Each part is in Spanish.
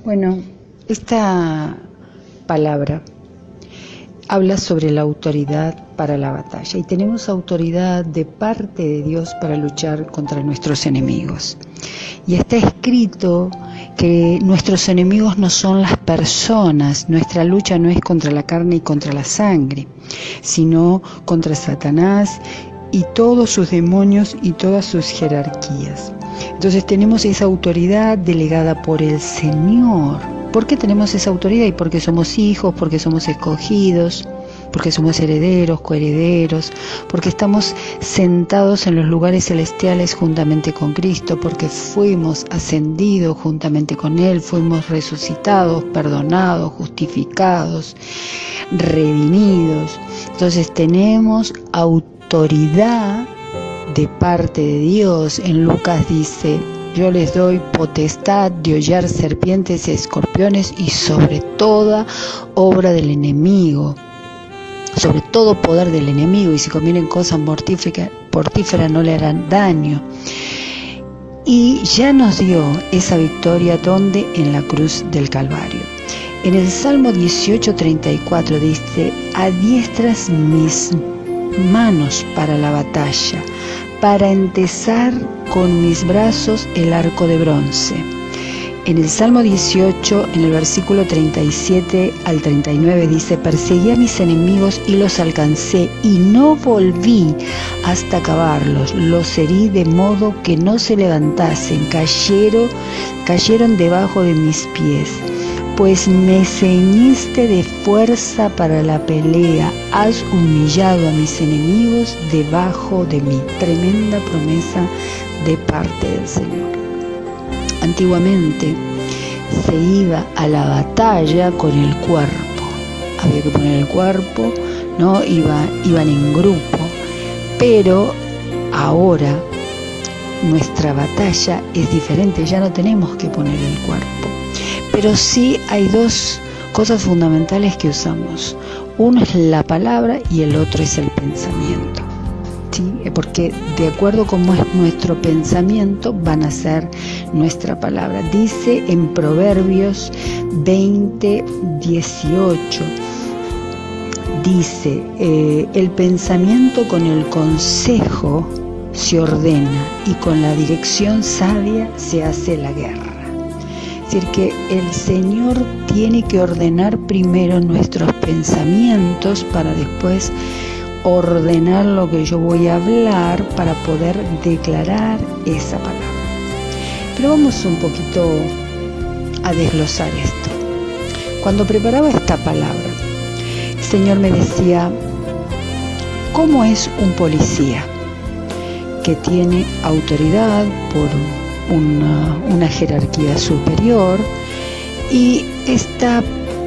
Bueno, esta palabra habla sobre la autoridad para la batalla y tenemos autoridad de parte de Dios para luchar contra nuestros enemigos. Y está escrito que nuestros enemigos no son las personas, nuestra lucha no es contra la carne y contra la sangre, sino contra Satanás y todos sus demonios y todas sus jerarquías. Entonces tenemos esa autoridad delegada por el Señor. ¿Por qué tenemos esa autoridad? Y porque somos hijos, porque somos escogidos, porque somos herederos, coherederos, porque estamos sentados en los lugares celestiales juntamente con Cristo, porque fuimos ascendidos juntamente con Él, fuimos resucitados, perdonados, justificados, redimidos. Entonces tenemos autoridad de parte de Dios. En Lucas dice: yo les doy potestad de hollar serpientes y escorpiones y sobre toda obra del enemigo, sobre todo poder del enemigo, y si comieren cosas mortíferas no le harán daño. Y ya nos dio esa victoria donde en la cruz del Calvario. En el Salmo 18:34 dice: adiestras mis manos para la batalla, para entesar con mis brazos el arco de bronce. En el Salmo 18, en el versículo 37 al 39 dice: perseguí a mis enemigos y los alcancé, y no volví hasta acabarlos. Los herí de modo que no se levantasen, cayeron debajo de mis pies. Pues me ceñiste de fuerza para la pelea, has humillado a mis enemigos debajo de mí. Tremenda promesa de parte del Señor. Antiguamente se iba a la batalla con el cuerpo, había que poner el cuerpo, ¿no? Iban en grupo, pero ahora nuestra batalla es diferente, ya no tenemos que poner el cuerpo. Pero sí hay dos cosas fundamentales que usamos. Uno es la palabra y el otro es el pensamiento. ¿Sí? Porque de acuerdo a cómo es nuestro pensamiento, van a ser nuestra palabra. Dice en Proverbios 20:18, dice: el pensamiento con el consejo se ordena y con la dirección sabia se hace la guerra. Es decir, que el Señor tiene que ordenar primero nuestros pensamientos para después ordenar lo que yo voy a hablar para poder declarar esa palabra. Pero vamos un poquito a desglosar esto. Cuando preparaba esta palabra, el Señor me decía: ¿cómo es un policía que tiene autoridad por una jerarquía superior y está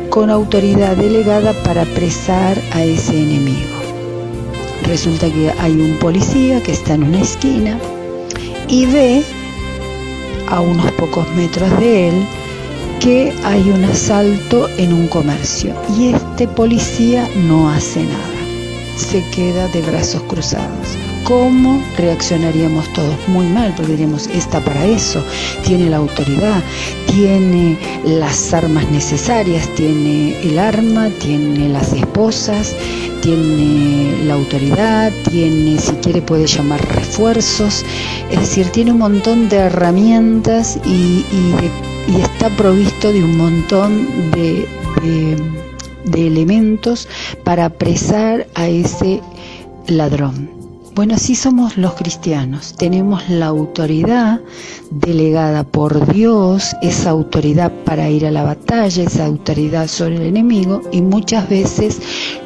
con autoridad delegada para apresar a ese enemigo? Resulta que hay un policía que está en una esquina y ve a unos pocos metros de él que hay un asalto en un comercio y este policía no hace nada, se queda de brazos cruzados. ¿Cómo reaccionaríamos todos? Muy mal, porque diríamos: está para eso, tiene la autoridad, tiene las armas necesarias, tiene el arma, tiene las esposas, tiene la autoridad, tiene, si quiere puede llamar refuerzos, es decir, tiene un montón de herramientas y está provisto de un montón de elementos para apresar a ese ladrón. Bueno, así somos los cristianos, tenemos la autoridad delegada por Dios, esa autoridad para ir a la batalla, esa autoridad sobre el enemigo, y muchas veces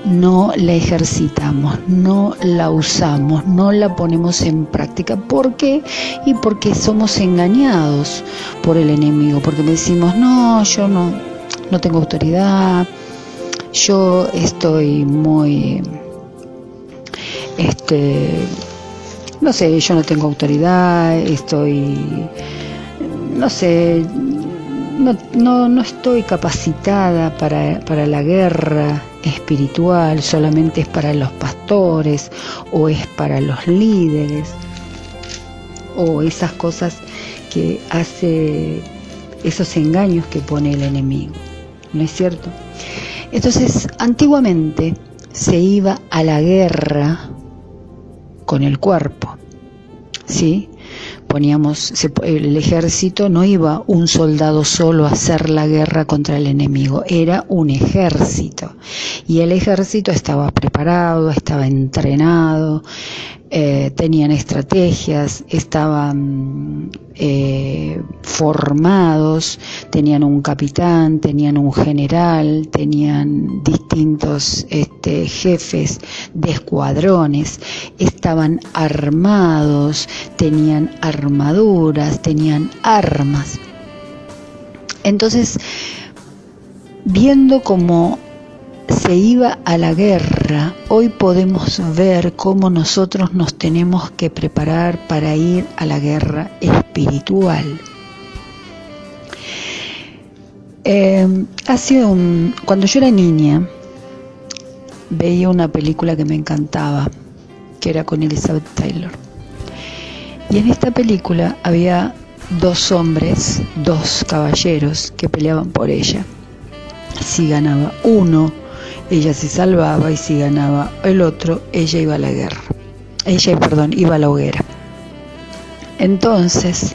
no la ejercitamos, no la usamos, no la ponemos en práctica. ¿Por qué? Y porque somos engañados por el enemigo, porque decimos: no, yo no tengo autoridad, yo estoy muy... no sé, yo no tengo autoridad, no estoy capacitada para la guerra espiritual, solamente es para los pastores o es para los líderes, o esas cosas que hace esos engaños que pone el enemigo, ¿no es cierto? Entonces, antiguamente se iba a la guerra con el cuerpo, ¿sí? El ejército, no iba un soldado solo a hacer la guerra contra el enemigo, era un ejército, y el ejército estaba preparado, estaba entrenado, tenían estrategias, estaban formados, tenían un capitán, tenían un general, tenían distintos jefes de escuadrones, estaban armados, tenían armaduras, tenían armas. Entonces, viendo cómo se iba a la guerra, hoy podemos ver cómo nosotros nos tenemos que preparar para ir a la guerra espiritual. Cuando yo era niña, veía una película que me encantaba, que era con Elizabeth Taylor. Y en esta película había dos hombres, dos caballeros que peleaban por ella. Si ganaba uno, ella se salvaba, y si ganaba el otro, ella iba a la guerra. Iba a la hoguera. Entonces,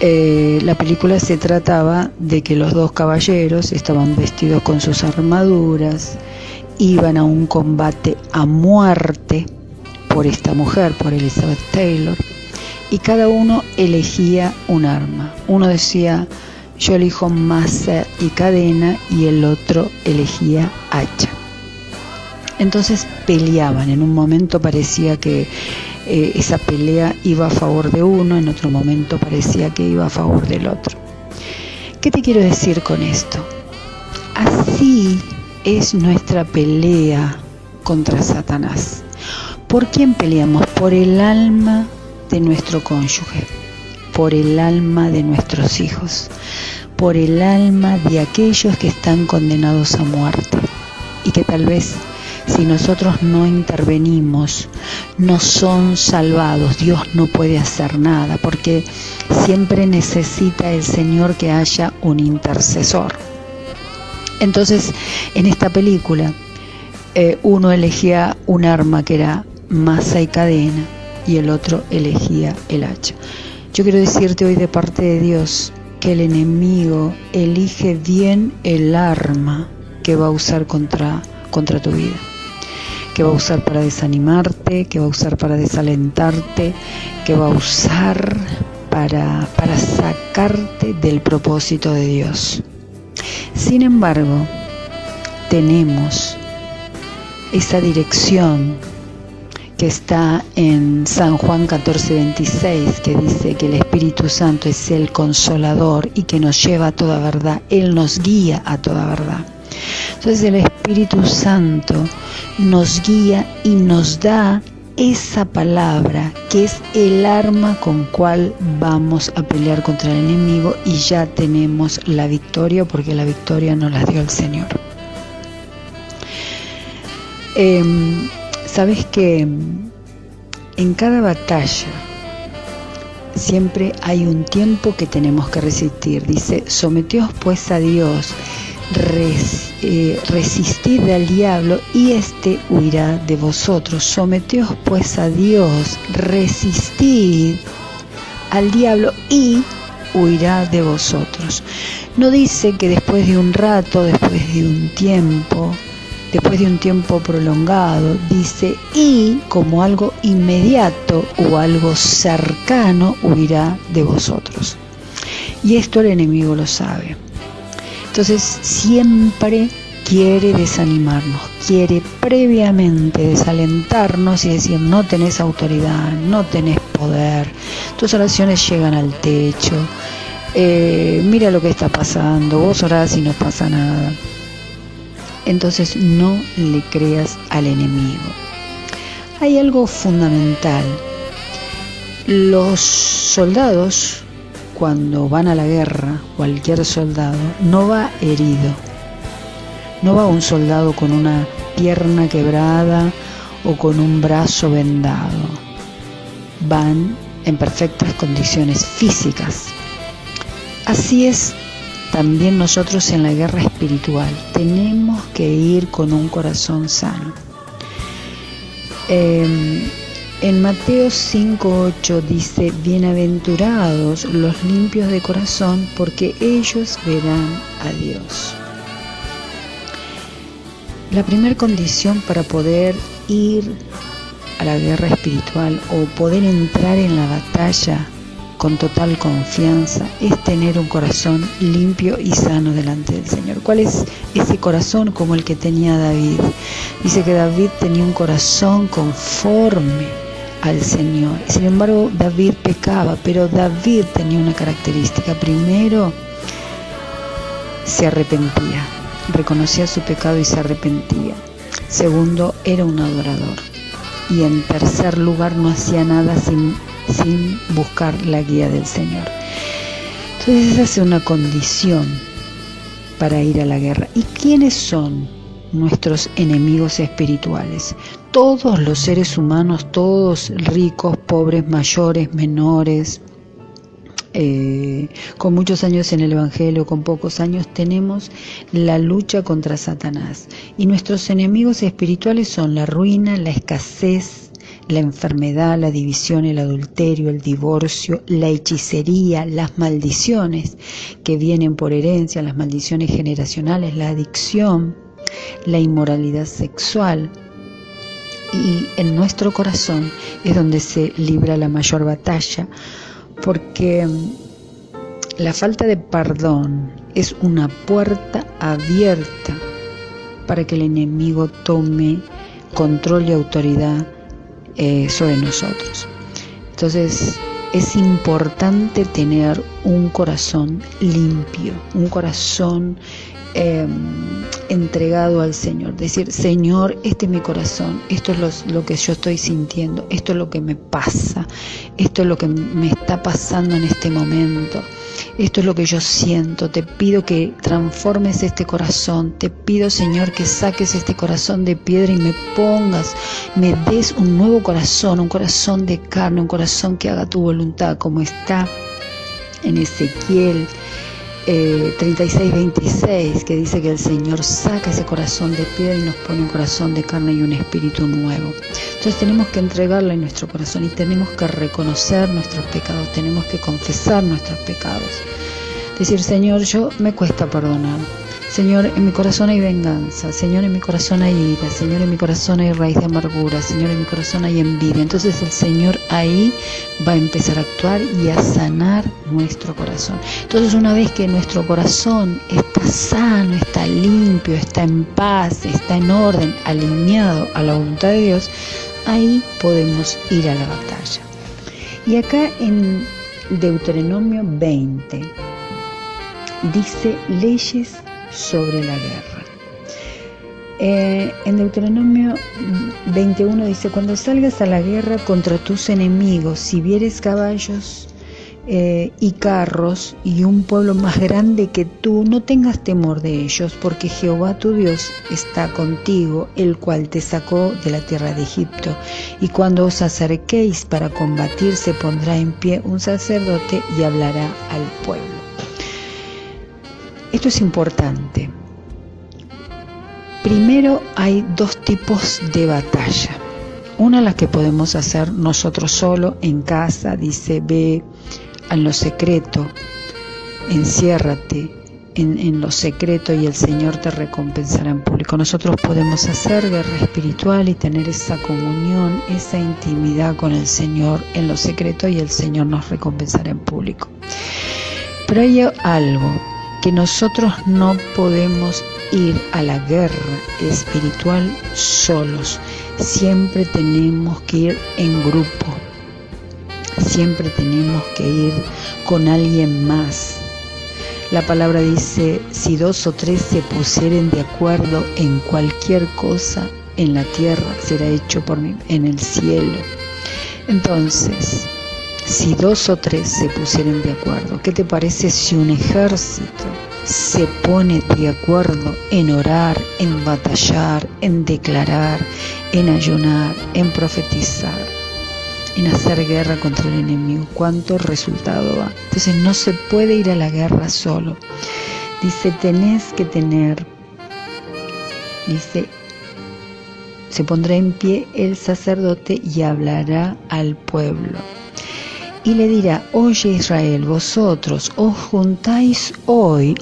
la película se trataba de que los dos caballeros estaban vestidos con sus armaduras, iban a un combate a muerte por esta mujer, por Elizabeth Taylor, y cada uno elegía un arma. Uno decía: yo elijo maza y cadena, y el otro elegía hacha. Entonces peleaban. En un momento parecía que esa pelea iba a favor de uno, en otro momento parecía que iba a favor del otro. ¿Qué te quiero decir con esto? Así es nuestra pelea contra Satanás. ¿Por quién peleamos? Por el alma de nuestro cónyuge, por el alma de nuestros hijos, por el alma de aquellos que están condenados a muerte, y que tal vez, si nosotros no intervenimos, no son salvados. Dios no puede hacer nada, porque siempre necesita el Señor que haya un intercesor. Entonces, en esta película, uno elegía un arma que era maza y cadena, y el otro elegía el hacha. Yo quiero decirte hoy de parte de Dios que el enemigo elige bien el arma que va a usar contra tu vida, que va a usar para desanimarte, que va a usar para desalentarte, que va a usar para sacarte del propósito de Dios. Sin embargo, tenemos esa dirección que está en San Juan 14:26, que dice que el Espíritu Santo es el consolador y que nos lleva a toda verdad. Él nos guía a toda verdad. Entonces el Espíritu Santo nos guía y nos da esa palabra que es el arma con cual vamos a pelear contra el enemigo, y ya tenemos la victoria, porque la victoria nos la dio el Señor. Sabes que en cada batalla siempre hay un tiempo que tenemos que resistir. Dice: someteos pues a Dios, resistid al diablo y éste huirá de vosotros. Someteos pues a Dios, resistid al diablo y huirá de vosotros. No dice que después de un rato, después de un tiempo prolongado, dice: y como algo inmediato o algo cercano huirá de vosotros. Y esto el enemigo lo sabe. Entonces siempre quiere desanimarnos, quiere previamente desalentarnos y decir: no tenés autoridad, no tenés poder, tus oraciones llegan al techo, mira lo que está pasando, vos orás y no pasa nada. Entonces no le creas al enemigo. Hay algo fundamental. Los soldados, cuando van a la guerra, cualquier soldado no va herido. No va un soldado con una pierna quebrada o con un brazo vendado. Van en perfectas condiciones físicas. Así es también nosotros en la guerra espiritual. Tenemos que ir con un corazón sano. En Mateo 5:8 dice: bienaventurados los limpios de corazón, porque ellos verán a Dios. La primera condición para poder ir a la guerra espiritual o poder entrar en la batalla con total confianza es tener un corazón limpio y sano delante del Señor. ¿Cuál es ese corazón? Como el que tenía David. Dice que David tenía un corazón conforme al Señor. Sin embargo, David pecaba, pero David tenía una característica. Primero, se arrepentía, reconocía su pecado y se arrepentía. Segundo, era un adorador. Y en tercer lugar, no hacía nada sin buscar la guía del Señor. Entonces esa es una condición para ir a la guerra. ¿Y quiénes son nuestros enemigos espirituales? Todos los seres humanos, todos ricos, pobres, mayores, menores, con muchos años en el Evangelio, con pocos años, tenemos la lucha contra Satanás. Y nuestros enemigos espirituales son la ruina, la escasez, la enfermedad, la división, el adulterio, el divorcio, la hechicería, las maldiciones que vienen por herencia, las maldiciones generacionales, la adicción, la inmoralidad sexual. Y en nuestro corazón es donde se libra la mayor batalla, porque la falta de perdón es una puerta abierta para que el enemigo tome control y autoridad sobre nosotros. Entonces es importante tener un corazón limpio, un corazón entregado al Señor. Decir: Señor, este es mi corazón, esto es lo que yo estoy sintiendo, esto es lo que me pasa, esto es lo que me está pasando en este momento, esto es lo que yo siento. Te pido que transformes este corazón, te pido, Señor, que saques este corazón de piedra y me des un nuevo corazón, un corazón de carne, un corazón que haga tu voluntad, como está en Ezequiel 36:26, que dice que el Señor saca ese corazón de piedra y nos pone un corazón de carne y un espíritu nuevo. Entonces tenemos que entregarle nuestro corazón y tenemos que reconocer nuestros pecados, tenemos que confesar nuestros pecados. Decir: Señor, me cuesta perdonar. Señor, en mi corazón hay venganza. Señor, en mi corazón hay ira. Señor, en mi corazón hay raíz de amargura. Señor, en mi corazón hay envidia. Entonces el Señor ahí va a empezar a actuar y a sanar nuestro corazón. Entonces, una vez que nuestro corazón está sano, está limpio, está en paz, está en orden, alineado a la voluntad de Dios, ahí podemos ir a la batalla. Y acá en Deuteronomio 20 dice leyes sobre la guerra. En Deuteronomio 21 dice: cuando salgas a la guerra contra tus enemigos, si vieres caballos y carros y un pueblo más grande que tú, no tengas temor de ellos, porque Jehová tu Dios está contigo, el cual te sacó de la tierra de Egipto. Y cuando os acerquéis para combatir, se pondrá en pie un sacerdote y hablará al pueblo. Esto es importante. Primero, hay dos tipos de batalla. Una, la que podemos hacer nosotros solo en casa. Dice: ve en lo secreto, enciérrate en lo secreto y el Señor te recompensará en público. Nosotros podemos hacer guerra espiritual y tener esa comunión, esa intimidad con el Señor en lo secreto, y el Señor nos recompensará en público. Pero hay algo: que nosotros no podemos ir a la guerra espiritual solos. Siempre tenemos que ir en grupo. Siempre tenemos que ir con alguien más. La palabra dice: si 2 o 3 se pusieren de acuerdo en cualquier cosa en la tierra, será hecho por mí en el cielo. Entonces, si 2 o 3 se pusieren de acuerdo, ¿qué te parece si un ejército se pone de acuerdo en orar, en batallar, en declarar, en ayunar, en profetizar? en hacer guerra contra el enemigo. ¿Cuánto resultado va? Entonces no se puede ir a la guerra solo. Dice, tenés que tener, dice, se pondrá en pie el sacerdote y hablará al pueblo. Y le dirá, oye Israel, vosotros os juntáis hoy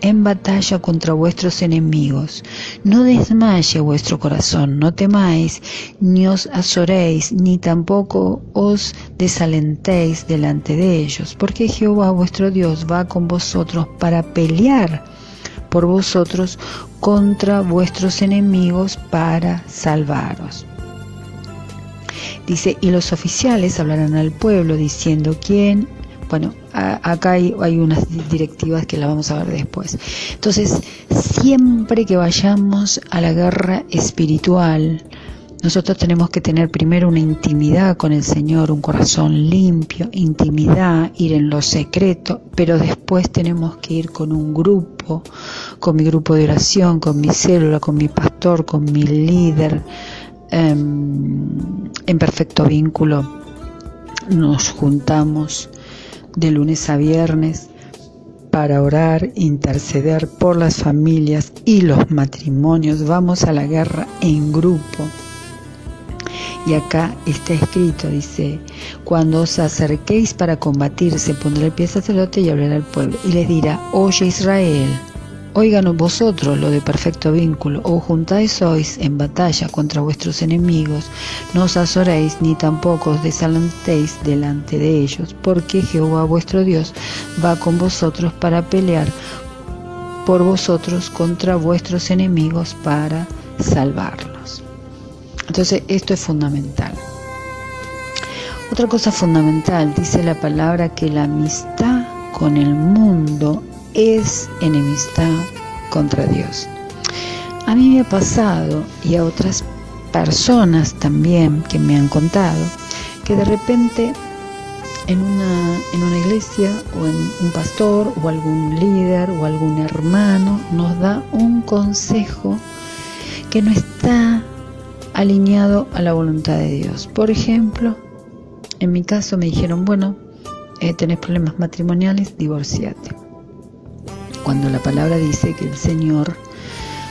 en batalla contra vuestros enemigos. No desmaye vuestro corazón, no temáis, ni os azoréis, ni tampoco os desalentéis delante de ellos, porque Jehová vuestro Dios va con vosotros para pelear por vosotros contra vuestros enemigos para salvaros. Dice, y los oficiales hablarán al pueblo diciendo quién. Bueno, acá hay unas directivas que las vamos a ver después. Entonces, siempre que vayamos a la guerra espiritual, nosotros tenemos que tener primero una intimidad con el Señor, un corazón limpio, intimidad, ir en lo secreto, pero después tenemos que ir con un grupo, con mi grupo de oración, con mi célula, con mi pastor, con mi líder, en perfecto vínculo. Nos juntamos de lunes a viernes para orar, interceder por las familias y los matrimonios. Vamos a la guerra en grupo. Y acá está escrito, dice, cuando os acerquéis para combatir, se pondrá el pie al sacerdote y hablará al pueblo. Y les dirá, oye Israel, oigan vosotros lo de perfecto vínculo, os juntáis sois en batalla contra vuestros enemigos, no os azoréis ni tampoco os desalentéis delante de ellos, porque Jehová vuestro Dios va con vosotros para pelear por vosotros contra vuestros enemigos para salvarlos. Entonces esto es fundamental. Otra cosa fundamental, dice la palabra que la amistad con el mundo es enemistad contra Dios. A mí me ha pasado, y a otras personas también que me han contado, que de repente en una iglesia o en un pastor o algún líder o algún hermano nos da un consejo que no está alineado a la voluntad de Dios. Por ejemplo, en mi caso me dijeron, bueno, tenés problemas matrimoniales, divorciate. Cuando la palabra dice que el Señor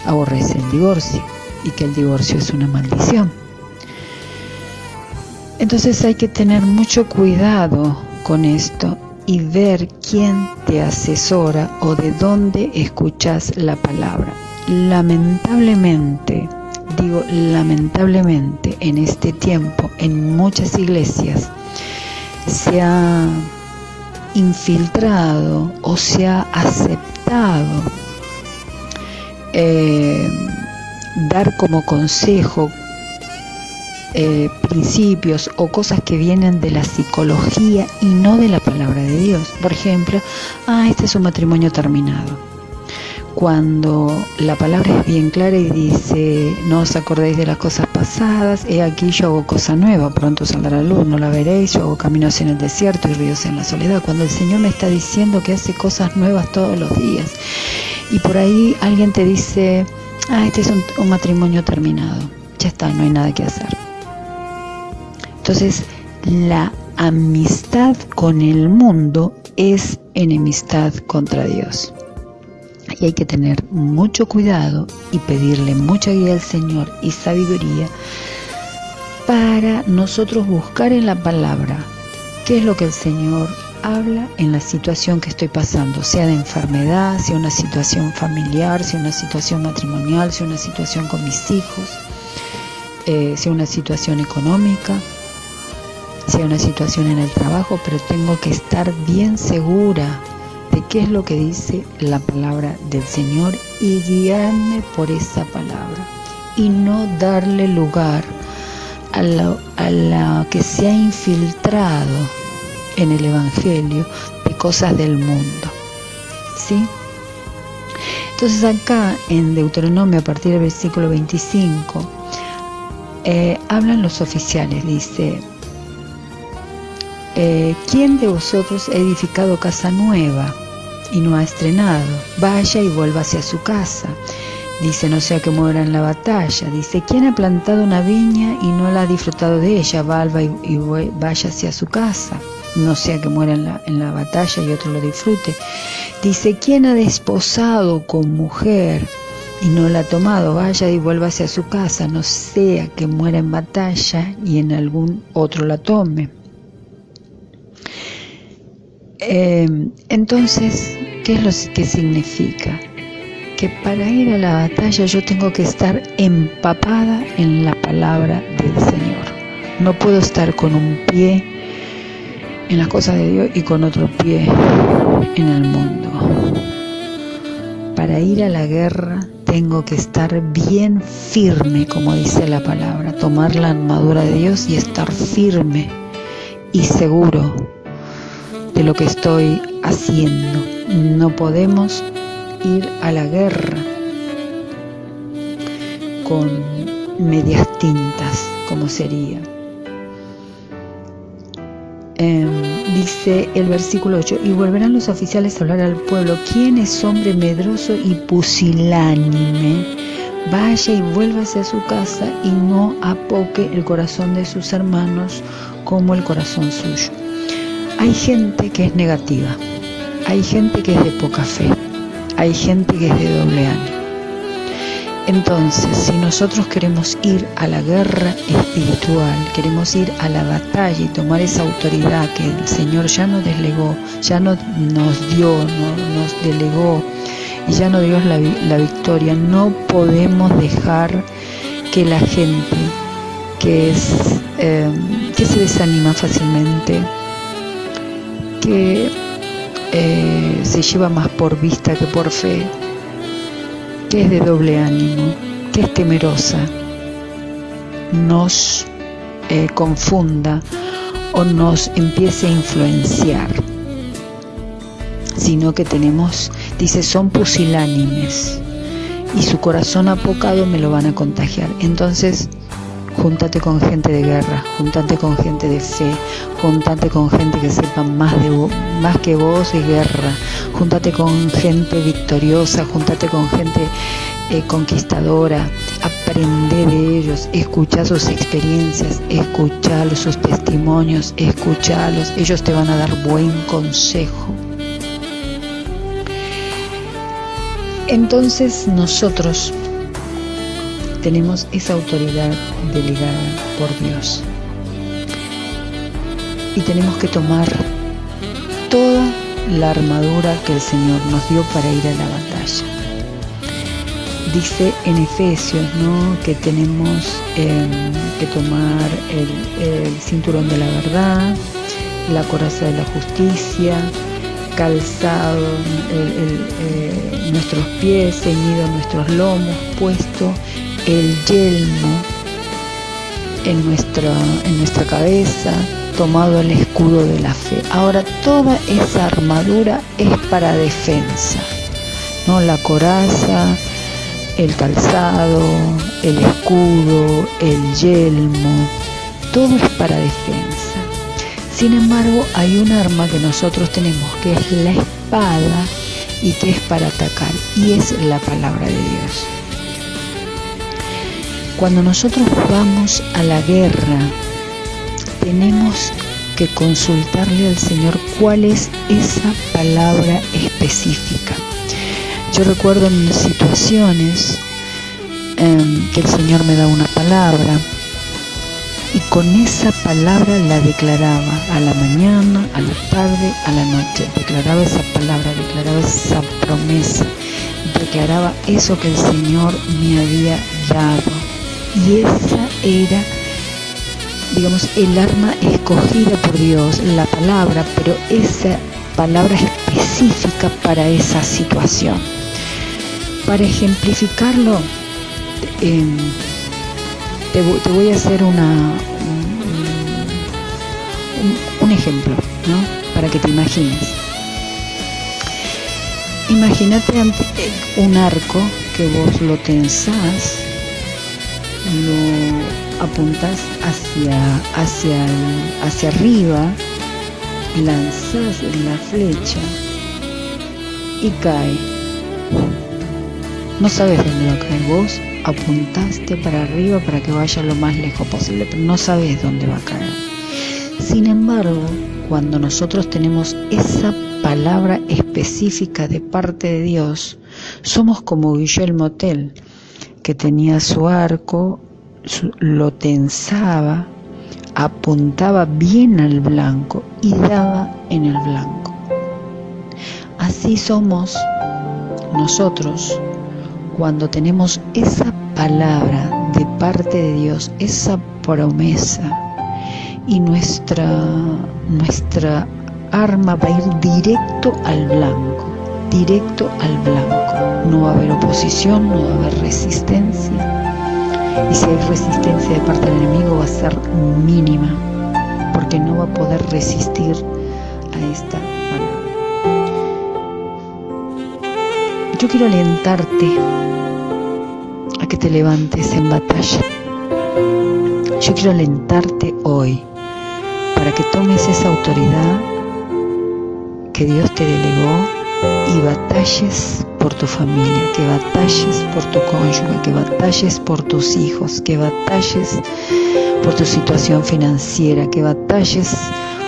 aborrece el divorcio y que el divorcio es una maldición. Entonces hay que tener mucho cuidado con esto y ver quién te asesora o de dónde escuchas la palabra. Lamentablemente, en este tiempo, en muchas iglesias, se ha infiltrado o se ha aceptado dar como consejo principios o cosas que vienen de la psicología y no de la palabra de Dios. Por ejemplo, este es un matrimonio terminado. Cuando la palabra es bien clara y dice, no os acordéis de las cosas pasadas, he aquí yo hago cosa nueva, pronto saldrá la luz, no la veréis, yo hago caminos en el desierto y ríos en la soledad. Cuando el Señor me está diciendo que hace cosas nuevas todos los días, y por ahí alguien te dice, este es un matrimonio terminado, ya está, no hay nada que hacer. Entonces, la amistad con el mundo es enemistad contra Dios. Y hay que tener mucho cuidado y pedirle mucha guía al Señor y sabiduría para nosotros buscar en la palabra qué es lo que el Señor habla en la situación que estoy pasando, sea de enfermedad, sea una situación familiar, sea una situación matrimonial, sea una situación con mis hijos, sea una situación económica, sea una situación en el trabajo, pero tengo que estar bien segura de qué es lo que dice la palabra del Señor y guiarme por esa palabra y no darle lugar a la que se ha infiltrado en el Evangelio de cosas del mundo, ¿sí? Entonces acá en Deuteronomio, a partir del versículo 25, hablan los oficiales, dice, ¿quién de vosotros ha edificado casa nueva y no ha estrenado? Vaya y vuelva hacia su casa. Dice, no sea que muera en la batalla. Dice, ¿quién ha plantado una viña y no la ha disfrutado de ella? Valga y vaya hacia su casa. No sea que muera en la batalla y otro lo disfrute. Dice, ¿quién ha desposado con mujer y no la ha tomado? Vaya y vuelva hacia su casa. No sea que muera en batalla y en algún otro la tome. Entonces, ¿qué es lo que significa? Que para ir a la batalla yo tengo que estar empapada en la palabra del Señor. No puedo estar con un pie en las cosas de Dios y con otro pie en el mundo. Para ir a la guerra tengo que estar bien firme, como dice la palabra, tomar la armadura de Dios y estar firme y seguro de lo que estoy haciendo. No podemos ir a la guerra con medias tintas, como sería. Dice el versículo 8, y volverán los oficiales a hablar al pueblo, ¿quién es hombre medroso y pusilánime? Vaya y vuélvase a su casa y no apoque el corazón de sus hermanos como el corazón suyo. Hay gente que es negativa, hay gente que es de poca fe, hay gente que es de doble ánimo. Entonces, si nosotros queremos ir a la guerra espiritual, queremos ir a la batalla y tomar esa autoridad que el Señor ya nos delegó, ya nos dio, nos delegó y ya nos dio la victoria, no podemos dejar que la gente que se desanima fácilmente, que se lleva más por vista que por fe, que es de doble ánimo, que es temerosa, nos confunda o nos empiece a influenciar, sino que tenemos, dice, son pusilánimes y su corazón apocado me lo van a contagiar. Entonces, júntate con gente de guerra, júntate con gente de fe, júntate con gente que sepa más que vos de guerra, júntate con gente victoriosa, júntate con gente conquistadora, aprende de ellos, escucha sus experiencias, escucha sus testimonios, escuchalos, ellos te van a dar buen consejo. Entonces nosotros tenemos esa autoridad delegada por Dios y tenemos que tomar toda la armadura que el Señor nos dio para ir a la batalla. Dice en Efesios, ¿no?, que tenemos que tomar el cinturón de la verdad, la coraza de la justicia, calzado nuestros pies, ceñido nuestros lomos, puesto el yelmo en nuestra cabeza, tomado el escudo de la fe. Ahora, toda esa armadura es para defensa, ¿no? La coraza, el calzado, el escudo, el yelmo, todo es para defensa. Sin embargo, hay un arma que nosotros tenemos, que es la espada, y que es para atacar, y es la palabra de Dios. Cuando nosotros vamos a la guerra, tenemos que consultarle al Señor cuál es esa palabra específica. Yo recuerdo en situaciones que el Señor me da una palabra y con esa palabra la declaraba a la mañana, a la tarde, a la noche. Declaraba esa palabra, declaraba esa promesa, declaraba eso que el Señor me había dado. Y esa era, digamos, el arma escogida por Dios, la palabra, pero esa palabra específica para esa situación. Para ejemplificarlo, te voy a hacer un ejemplo, ¿no?, para que te imagines. Imagínate un arco que vos lo tensás, lo apuntás hacia arriba, lanzás la flecha y cae. No sabes dónde va a caer. Vos apuntaste para arriba para que vaya lo más lejos posible, pero no sabes dónde va a caer. Sin embargo, cuando nosotros tenemos esa palabra específica de parte de Dios, somos como Guillermo Tell, que tenía su arco, lo tensaba, apuntaba bien al blanco y daba en el blanco. Así somos nosotros cuando tenemos esa palabra de parte de Dios, esa promesa, y nuestra arma va a ir directo al blanco, directo al blanco. No va a haber oposición, no va a haber resistencia. Y si hay resistencia de parte del enemigo va a ser mínima, porque no va a poder resistir a esta palabra. Yo quiero alentarte a que te levantes en batalla. Yo quiero alentarte hoy para que tomes esa autoridad que Dios te delegó y batalles por tu familia, que batalles por tu cónyuge, que batalles por tus hijos, que batalles por tu situación financiera, que batalles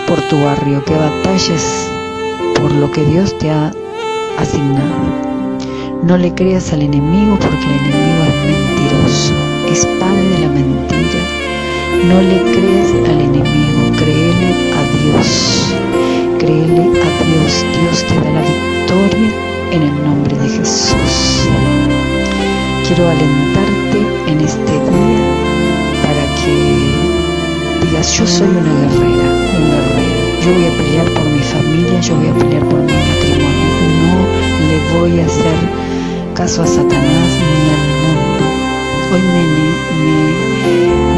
por tu barrio, que batalles por lo que Dios te ha asignado. No le creas al enemigo, porque el enemigo es mentiroso, es padre de la mentira. No le creas al enemigo, créele a Dios. Créele a Dios. Dios te da la victoria en el nombre de Jesús. Quiero alentarte en este día para que digas: yo soy una guerrera, un guerrero. Yo voy a pelear por mi familia, yo voy a pelear por mi matrimonio. No le voy a hacer caso a Satanás ni al mundo. Hoy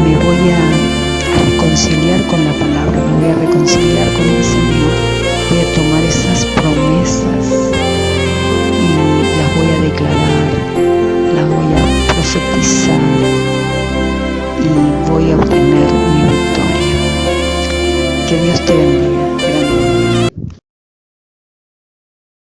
me voy a reconciliar con la palabra, me voy a reconciliar con el Señor. Voy a tomar esas promesas y las voy a declarar, las voy a profetizar y voy a obtener mi victoria. Que Dios te bendiga.